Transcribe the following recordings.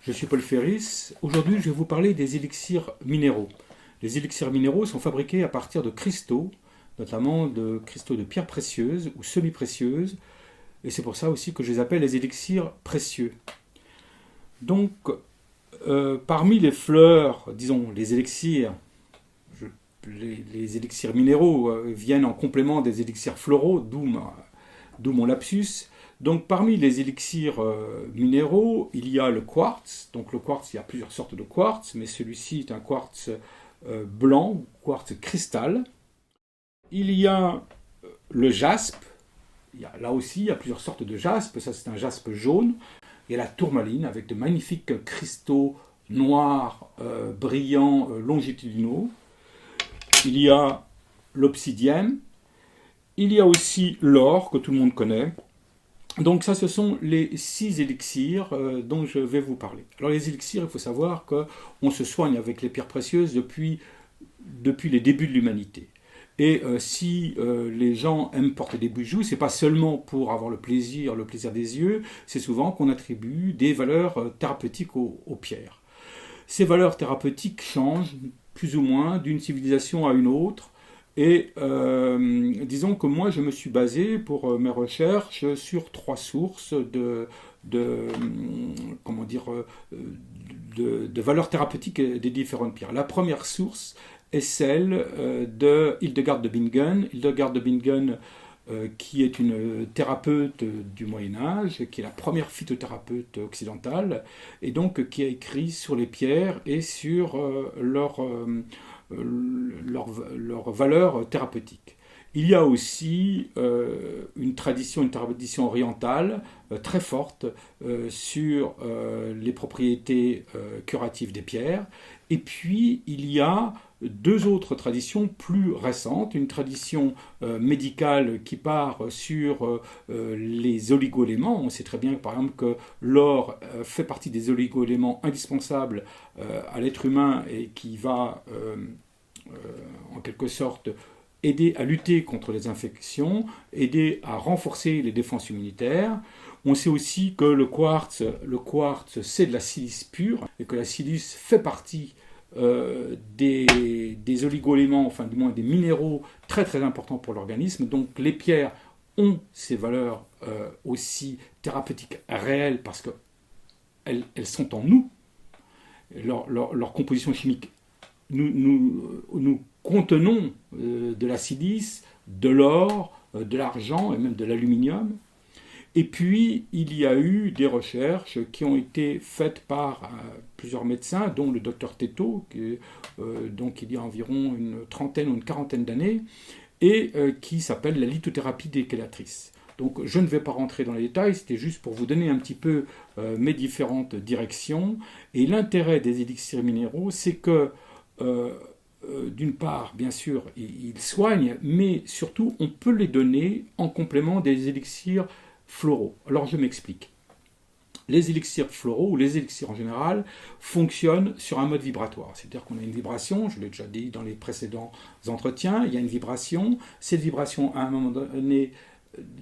Je suis Paul Ferris. Aujourd'hui, je vais vous parler des élixirs minéraux. Les élixirs minéraux sont fabriqués à partir de cristaux, notamment de cristaux de pierres précieuses ou semi-précieuses, et c'est pour ça aussi que je les appelle les élixirs précieux. Donc, parmi les fleurs, disons les élixirs, les élixirs minéraux viennent en complément des élixirs floraux, d'où mon lapsus. Donc parmi les élixirs minéraux, il y a le quartz. Donc le quartz, il y a plusieurs sortes de quartz, mais celui-ci est un quartz blanc, quartz cristal. Il y a le jaspe. Là aussi, il y a plusieurs sortes de jaspe. Ça, c'est un jaspe jaune. Il y a la tourmaline avec de magnifiques cristaux noirs, brillants, longitudinaux. Il y a l'obsidienne. Il y a aussi l'or, que tout le monde connaît. Donc ça, ce sont les 6 élixirs dont je vais vous parler. Alors les élixirs, il faut savoir qu'on se soigne avec les pierres précieuses depuis les débuts de l'humanité. Et si les gens aiment porter des bijoux, c'est pas seulement pour avoir le plaisir des yeux, c'est souvent qu'on attribue des valeurs thérapeutiques aux pierres. Ces valeurs thérapeutiques changent plus ou moins d'une civilisation à une autre. Et disons que moi, je me suis basé pour mes recherches sur 3 sources de valeurs thérapeutiques des différentes pierres. La première source est celle de Hildegard de Bingen. Hildegard de Bingen, qui est une thérapeute du Moyen-Âge, qui est la première phytothérapeute occidentale, et donc qui a écrit sur les pierres et sur leur valeur thérapeutique. Il y a aussi une tradition orientale très forte sur les propriétés curatives des pierres. Et puis, il y a 2 autres traditions plus récentes. Une tradition médicale qui part sur les oligo-éléments. On sait très bien, par exemple, que l'or fait partie des oligo-éléments indispensables à l'être humain et qui va, en quelque sorte, aider à lutter contre les infections, aider à renforcer les défenses immunitaires. On sait aussi que le quartz c'est de la silice pure, et que la silice fait partie des oligo-éléments, enfin du moins des minéraux très très importants pour l'organisme. Donc les pierres ont ces valeurs aussi thérapeutiques réelles parce qu'elles sont en nous. Leur composition chimique, nous contenons de la silice, de l'or, de l'argent et même de l'aluminium. Et puis, il y a eu des recherches qui ont été faites par plusieurs médecins, dont le docteur Thétot, donc il y a environ une trentaine ou une quarantaine d'années, et qui s'appelle la lithothérapie déchélatrice. Donc je ne vais pas rentrer dans les détails, c'était juste pour vous donner un petit peu mes différentes directions. Et l'intérêt des élixirs minéraux, c'est que d'une part, bien sûr, ils soignent, mais surtout, on peut les donner en complément des élixirs floraux. Alors, je m'explique. Les élixirs floraux, ou les élixirs en général, fonctionnent sur un mode vibratoire. C'est-à-dire qu'on a une vibration, je l'ai déjà dit dans les précédents entretiens, il y a une vibration. Cette vibration, à un moment donné,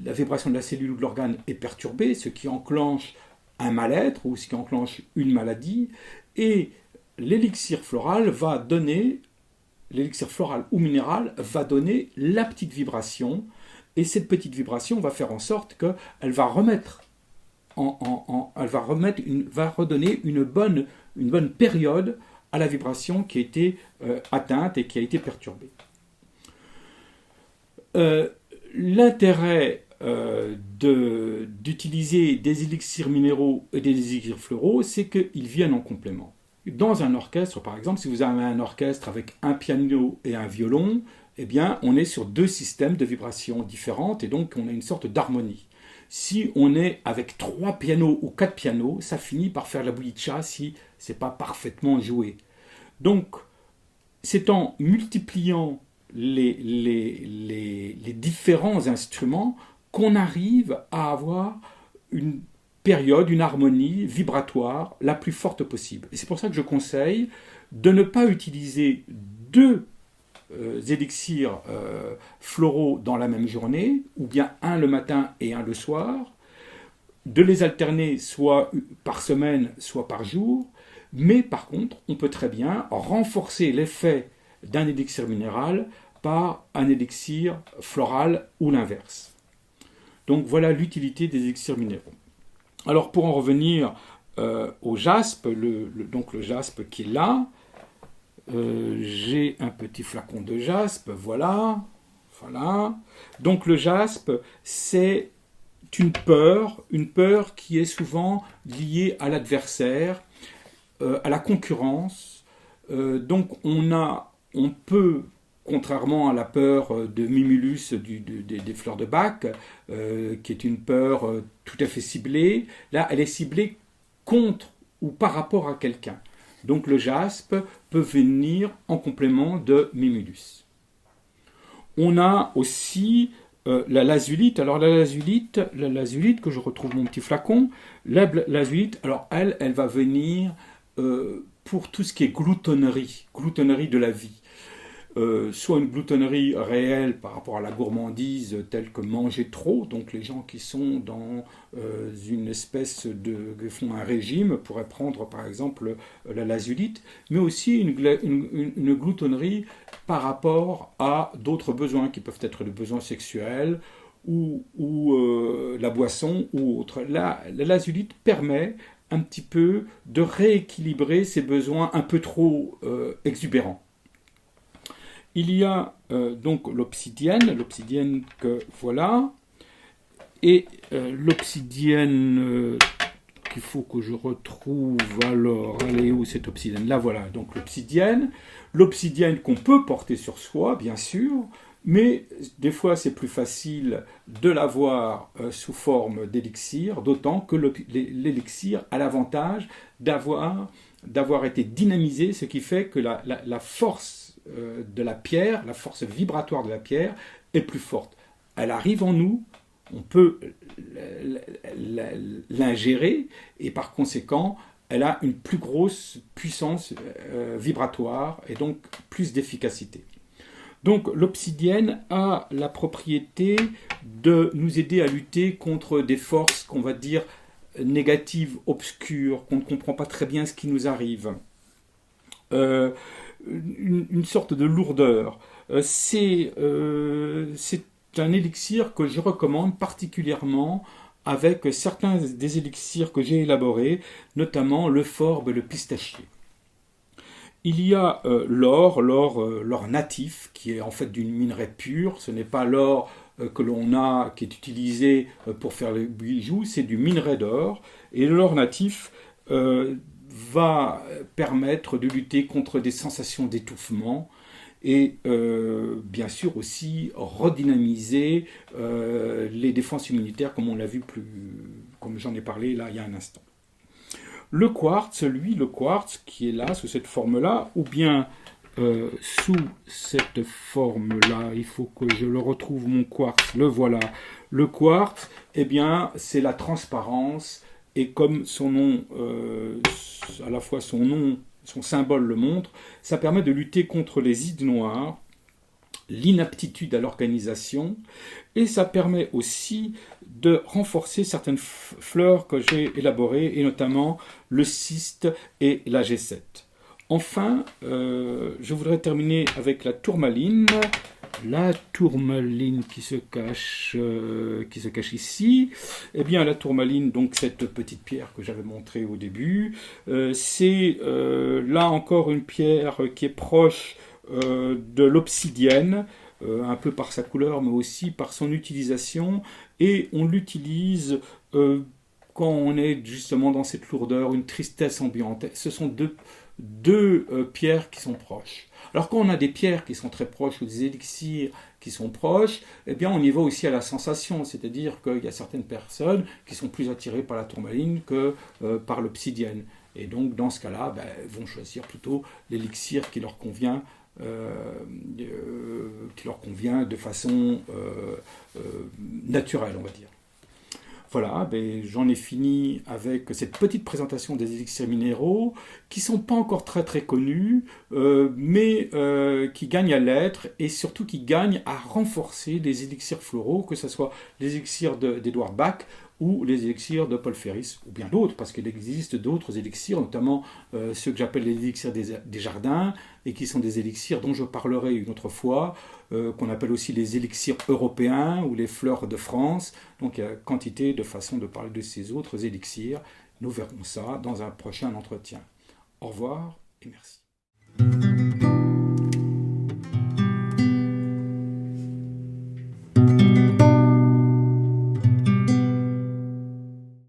la vibration de la cellule ou de l'organe est perturbée, ce qui enclenche un mal-être ou ce qui enclenche une maladie. Et l'élixir floral ou minéral va donner la petite vibration, et cette petite vibration va faire en sorte qu'elle va va redonner une bonne période à la vibration qui a été atteinte et qui a été perturbée. L'intérêt d'utiliser des élixirs minéraux et des élixirs floraux, c'est qu'ils viennent en complément. Dans un orchestre, par exemple, si vous avez un orchestre avec un piano et un violon, eh bien, on est sur 2 systèmes de vibrations différentes et donc on a une sorte d'harmonie. Si on est avec 3 pianos ou 4 pianos, ça finit par faire la bouillie de chat si ce n'est pas parfaitement joué. Donc, c'est en multipliant les différents instruments qu'on arrive à avoir une période, une harmonie vibratoire la plus forte possible. Et c'est pour ça que je conseille de ne pas utiliser 2 élixirs floraux dans la même journée, ou bien un le matin et un le soir. de les alterner soit par semaine, soit par jour, mais par contre, on peut très bien renforcer l'effet d'un élixir minéral par un élixir floral ou l'inverse. Donc voilà l'utilité des élixirs minéraux. Alors pour en revenir au jaspe, donc le jaspe qui est là, j'ai un petit flacon de jaspe, voilà. Donc le jaspe, c'est une peur qui est souvent liée à l'adversaire, à la concurrence. Donc on peut, contrairement à la peur de Mimulus des fleurs de Bach, qui est une peur tout à fait ciblée, là elle est ciblée contre ou par rapport à quelqu'un. Donc le jaspe peut venir en complément de Mimulus. On a aussi la lazulite. Alors la lazulite que je retrouve mon petit flacon, la lazulite, alors elle va venir pour tout ce qui est gloutonnerie de la vie. Soit une gloutonnerie réelle par rapport à la gourmandise telle que manger trop, donc les gens qui sont dans une espèce qui font un régime pourraient prendre par exemple la lazulite, mais aussi une gloutonnerie par rapport à d'autres besoins qui peuvent être les besoins sexuels ou la boisson ou autre. La lazulite permet un petit peu de rééquilibrer ces besoins un peu trop exubérants. Il y a donc l'obsidienne que voilà, et l'obsidienne qu'il faut que je retrouve, alors, allez, où cette obsidienne? Là voilà, donc l'obsidienne qu'on peut porter sur soi, bien sûr, mais des fois c'est plus facile de l'avoir sous forme d'élixir, d'autant que l'élixir a l'avantage d'avoir été dynamisé, ce qui fait que la force de la pierre, la force vibratoire de la pierre est plus forte. Elle arrive en nous, on peut l'ingérer et par conséquent, elle a une plus grosse puissance vibratoire et donc plus d'efficacité. Donc l'obsidienne a la propriété de nous aider à lutter contre des forces qu'on va dire négatives, obscures, qu'on ne comprend pas très bien ce qui nous arrive. Une sorte de lourdeur. C'est un élixir que je recommande particulièrement avec certains des élixirs que j'ai élaborés, notamment le phorbe et le pistachier. Il y a l'or natif, qui est en fait d'une minerai pure. Ce n'est pas l'or que l'on a, qui est utilisé pour faire les bijoux, c'est du minerai d'or. Et l'or natif va permettre de lutter contre des sensations d'étouffement et bien sûr aussi redynamiser les défenses immunitaires comme on l'a vu comme j'en ai parlé là il y a un instant. Le quartz qui est là sous cette forme-là, ou bien sous cette forme-là, il faut que je le retrouve mon quartz, le voilà. Le quartz, eh bien, c'est la transparence. Et comme son nom, à la fois son symbole le montre, ça permet de lutter contre les ides noires, l'inaptitude à l'organisation, et ça permet aussi de renforcer certaines fleurs que j'ai élaborées, et notamment le cyste et la G7. Enfin, je voudrais terminer avec la tourmaline. La tourmaline qui se cache ici, eh bien la tourmaline, donc cette petite pierre que j'avais montrée au début, c'est là encore une pierre qui est proche de l'obsidienne, un peu par sa couleur, mais aussi par son utilisation, et on l'utilise quand on est justement dans cette lourdeur, une tristesse ambiante. Ce sont deux pierres qui sont proches. Alors quand on a des pierres qui sont très proches ou des élixirs qui sont proches, eh bien on y va aussi à la sensation, c'est-à-dire qu'il y a certaines personnes qui sont plus attirées par la tourmaline que par l'obsidienne. Et donc dans ce cas-là, elles vont choisir plutôt l'élixir qui leur convient de façon naturelle, on va dire. Voilà, j'en ai fini avec cette petite présentation des élixirs minéraux qui ne sont pas encore très très connus, mais qui gagnent à l'être et surtout qui gagnent à renforcer les élixirs floraux, que ce soit les élixirs d'Edward Bach ou les élixirs de Paul Ferris, ou bien d'autres, parce qu'il existe d'autres élixirs, notamment ceux que j'appelle les élixirs des jardins, et qui sont des élixirs dont je parlerai une autre fois, qu'on appelle aussi les élixirs européens ou les fleurs de France. Donc il y a quantité de façons de parler de ces autres élixirs. Nous verrons ça dans un prochain entretien. Au revoir et merci.